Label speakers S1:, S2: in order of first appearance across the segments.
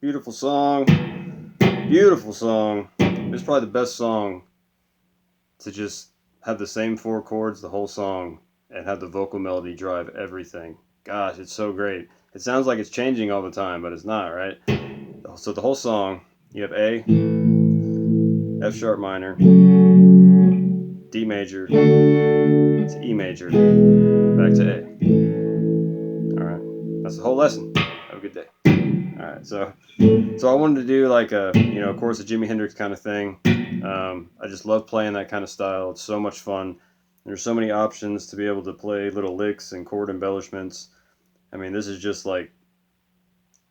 S1: Beautiful song. Beautiful song. It's probably the best song to just have the same 4 chords the whole song and have the vocal melody drive everything. Gosh, it's so great. It sounds like it's changing all the time, but it's not, right? So the whole song, you have A, F sharp minor, D major, to E major, back to A. Alright, that's the whole lesson. Have a good day. Alright, so I wanted to do like a, of course, a Jimi Hendrix kind of thing. I just love playing that kind of style. It's so much fun. There's so many options to be able to play little licks and chord embellishments. I mean, this is just like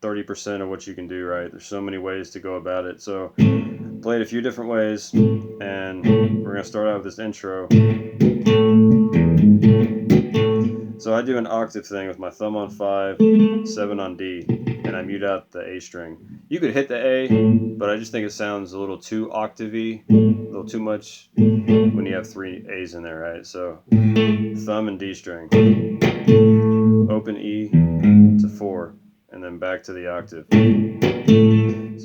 S1: 30% of what you can do, right? There's so many ways to go about it. So played a few different ways, and we're going to start out with this intro. So I do an octave thing with my thumb on 5, 7 on D, and I mute out the A string. You could hit the A, but I just think it sounds a little too octavey, a little too much when you have 3 A's in there, right? So thumb and D string, open E to 4, and then back to the octave. So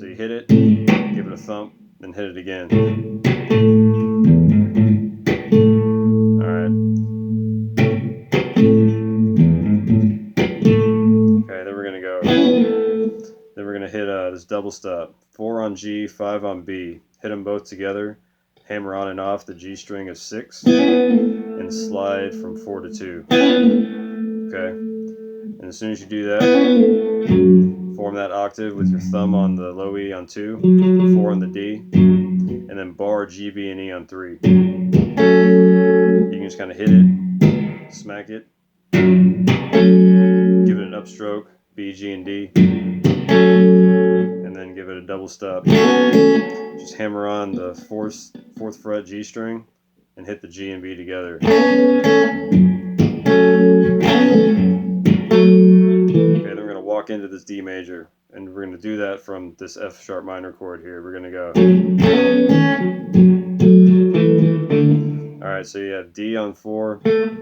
S1: you hit it, give it a thump, then hit it again. Alright. Okay, then we're going to go. Then we're going to hit this double stop. 4 on G, 5 on B. Hit them both together. Hammer on and off the G string of 6. And slide from 4 to 2. Okay. And as soon as you do that, form that octave with your thumb on the low E on 2, 4 on the D, and then bar G, B, and E on 3. You can just kind of hit it, smack it, give it an upstroke, B, G, and D, and then give it a double stop. Just hammer on the 4th fret G string and hit the G and B together. Walk into this D major, and we're going to do that from this F sharp minor chord here. We're going to go. Alright, so you have D on 4,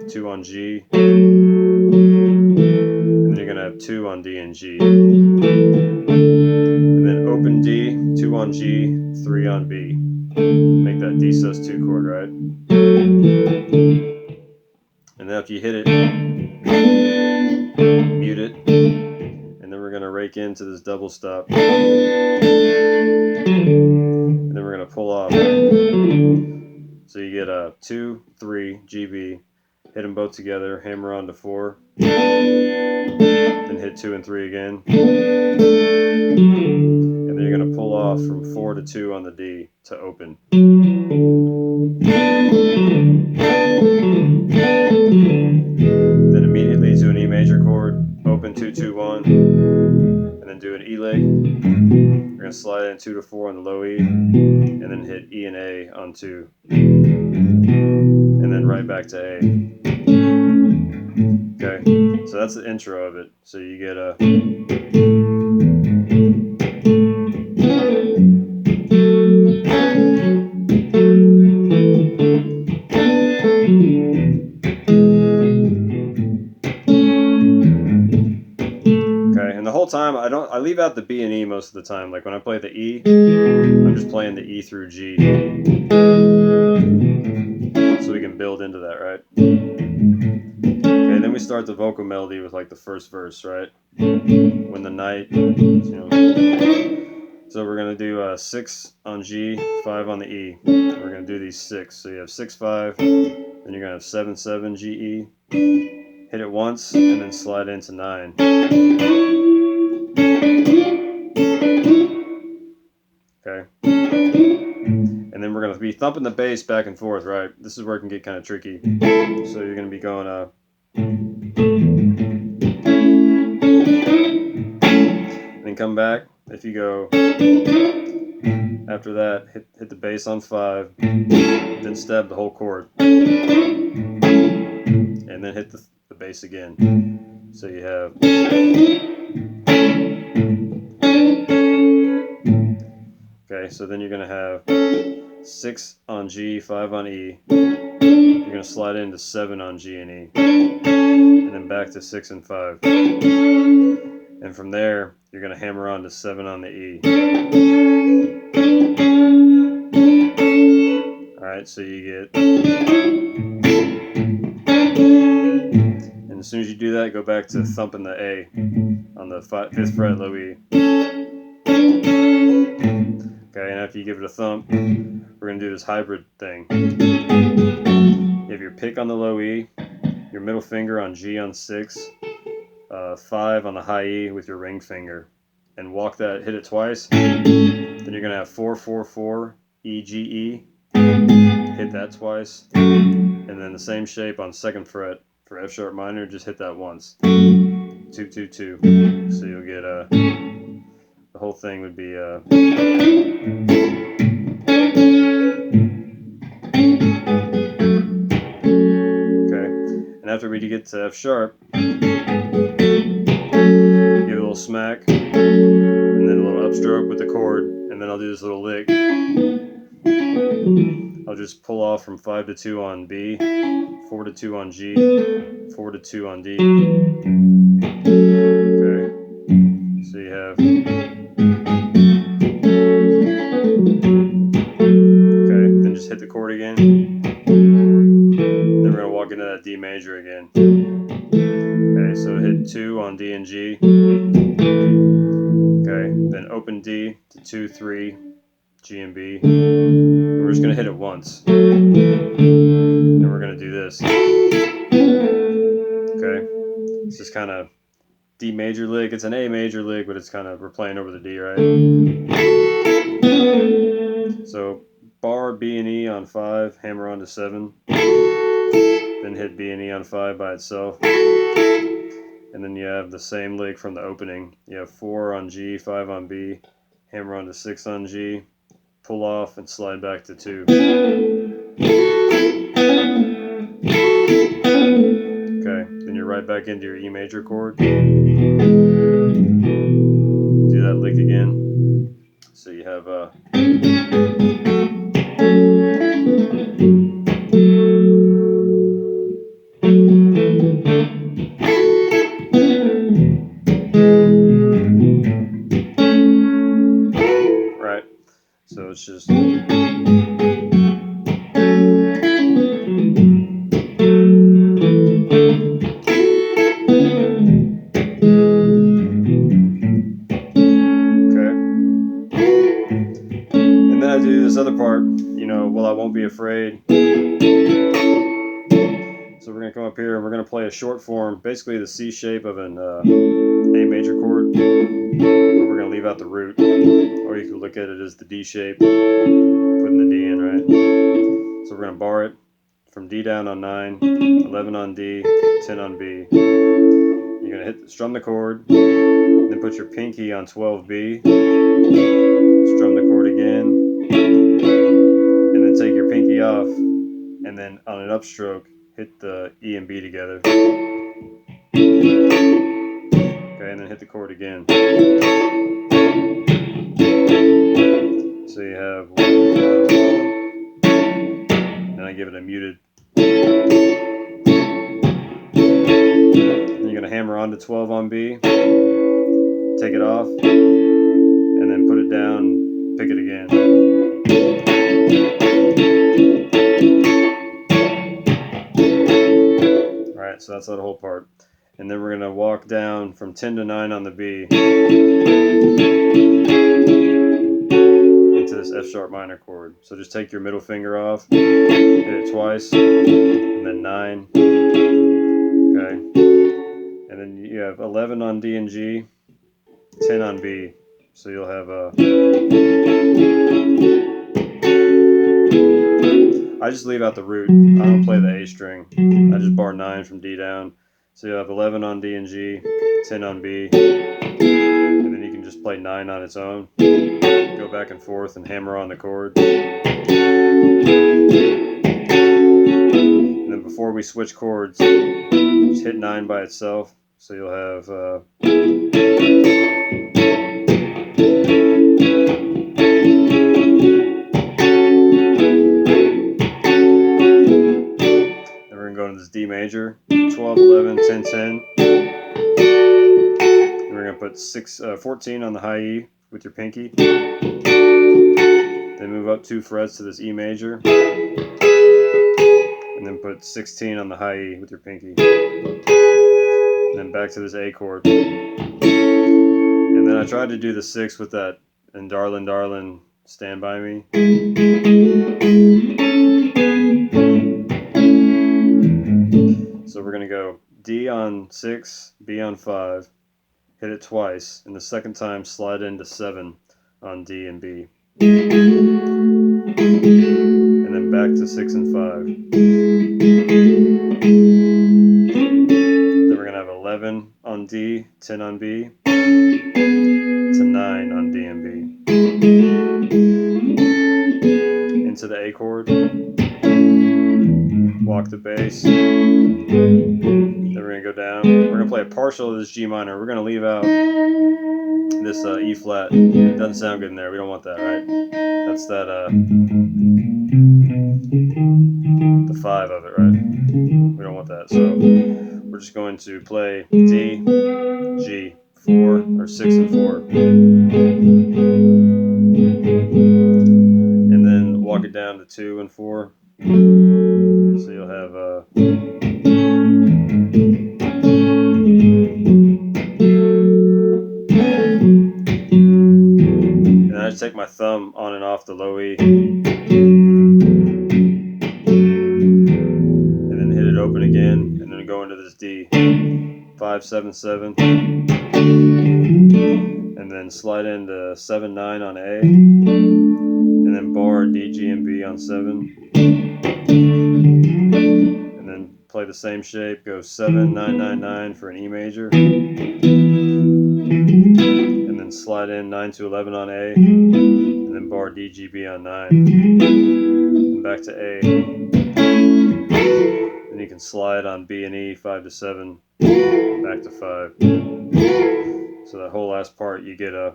S1: 2 on G, and then you're going to have 2 on D and G. And then open D, 2 on G, 3 on B. Make that D sus2 chord, right? And then after you hit it, mute it. And then we're going to rake into this double stop. And then we're going to pull off. So you get a 2, 3, GB. Hit them both together. Hammer on to 4. Then hit 2 and 3 again. And then you're going to pull off from 4 to 2 on the D to open. Then immediately to an E major chord. Open 2, 2, 1, and then do an E leg. We're going to slide in 2 to 4 on the low E, and then hit E and A on 2, and then right back to A. Okay, so that's the intro of it. So you get a. Time I I leave out the B and E most of the time. Like when I play the E, I'm just playing the E through G. So we can build into that, right? Okay, then we start the vocal melody with like the first verse, right? When the night, So we're gonna do 6 on G, 5 on the E. We're gonna do these 6. So you have 6, 5, then you're gonna have 7, 7, G, E. Hit it once, and then slide into 9. Okay. And then we're going to be thumping the bass back and forth, right? This is where it can get kind of tricky. So you're going to be going and then come back. If you go after that, hit the bass on 5, then stab the whole chord, and then hit the bass again. So you have okay, so then you're going to have 6 on G, 5 on E. You're going to slide into 7 on G and E. And then back to 6 and 5. And from there, you're going to hammer on to 7 on the E. Alright, so you get... And as soon as you do that, go back to thumping the A on the 5th fret low E. Okay, and after you give it a thump, we're going to do this hybrid thing. You have your pick on the low E, your middle finger on G on 6, 5 on the high E with your ring finger, and walk that, hit it twice. Then you're going to have 4, 4, 4, E, G, E, hit that twice, and then the same shape on 2nd fret for F sharp minor, just hit that once. 2, 2, 2. So you'll get the whole thing would be okay, and after we get to F sharp, give it a little smack, and then a little upstroke with the chord, and then I'll do this little lick. I'll just pull off from 5 to 2 on B, 4 to 2 on G, 4 to 2 on D. Okay, so you have... hit the chord again, then we're going to walk into that D major again. Okay, so hit 2 on D and G. Okay, then open D to 2, 3, G and B. And we're just going to hit it once. And we're going to do this. Okay, it's just kind of D major lick. It's an A major lick, but it's kind of, we're playing over the D, right? So bar B and E on 5, hammer on to 7, then hit B and E on 5 by itself, and then you have the same lick from the opening. You have 4 on G, 5 on B, hammer on to 6 on G, pull off and slide back to 2. Okay, then you're right back into your E major chord. Do that lick again. So you have right, so it's just other part, well, I won't be afraid. So we're going to come up here and we're going to play a short form, basically the C shape of an A major chord, but we're going to leave out the root, or you can look at it as the D shape, putting the D in, right? So we're going to bar it from D down on 9, 11 on D, 10 on B. You're going to strum the chord, then put your pinky on 12B, strum the chord again, and then take your pinky off, and then on an upstroke, hit the E and B together. Okay, and then hit the chord again. So you have then I give it a muted. Then you're going to hammer on to 12 on B, take it off, and then put it down, pick it again. Alright, so that's that whole part. And then we're going to walk down from 10 to 9 on the B into this F sharp minor chord. So just take your middle finger off, hit it twice, and then 9. Okay. And then you have 11 on D and G, 10 on B. So you'll have I just leave out the root. I don't play the A string. I just bar 9 from D down. So you'll have 11 on D and G, 10 on B, and then you can just play 9 on its own. Go back and forth and hammer on the chord. And then before we switch chords, just hit 9 by itself. So you'll have go into this D major, 12, 11, 10, 10. And we're going to put 14 on the high E with your pinky. Then move up 2 frets to this E major. And then put 16 on the high E with your pinky. And then back to this A chord. And then I tried to do the 6 with that and Darlin', Darlin', Stand By Me. So we're going to go D on 6, B on 5, hit it twice, and the second time slide into 7 on D and B. And then back to 6 and 5. Then we're going to have 11 on D, 10 on B, to 9 on D and B. Into the A chord. Walk the bass. Then we're going to go down. We're going to play a partial of this G minor. We're going to leave out this E flat. It doesn't sound good in there. We don't want that, right? That's that, the 5 of it, right? We don't want that. So we're just going to play D, G, 4, or 6 and 4. And then walk it down to 2 and 4. So you'll have and I just take my thumb on and off the low E and then hit it open again and then go into this D 5, 7, 7 and then slide into 7, 9 on A and then bar D, G, and B on 7. And then play the same shape, go 7, 9, 9, 9 for an E major. And then slide in 9 to 11 on A. And then bar D, G, B on 9. And back to A. Then you can slide on B and E, 5 to 7, back to 5. So that whole last part you get a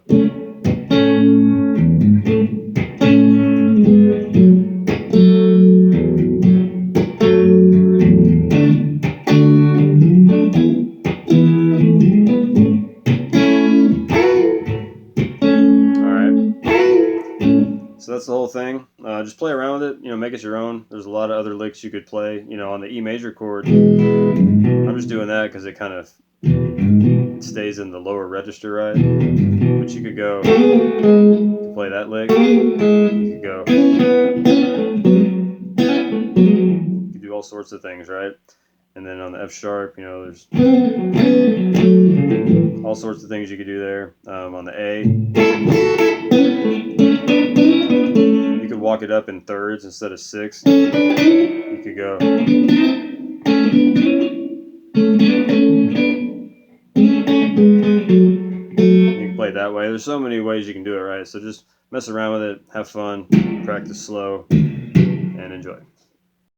S1: So that's the whole thing. Just play around with it, make it your own. There's a lot of other licks you could play, on the E major chord. I'm just doing that because it kind of stays in the lower register, right? But you could go, play that lick. You could do all sorts of things, right? And then on the F sharp, there's all sorts of things you could do there. On the A, you could walk it up in thirds instead of 6. You could go. You can play it that way. There's so many ways you can do it, right? So just mess around with it, have fun, practice slow, and enjoy.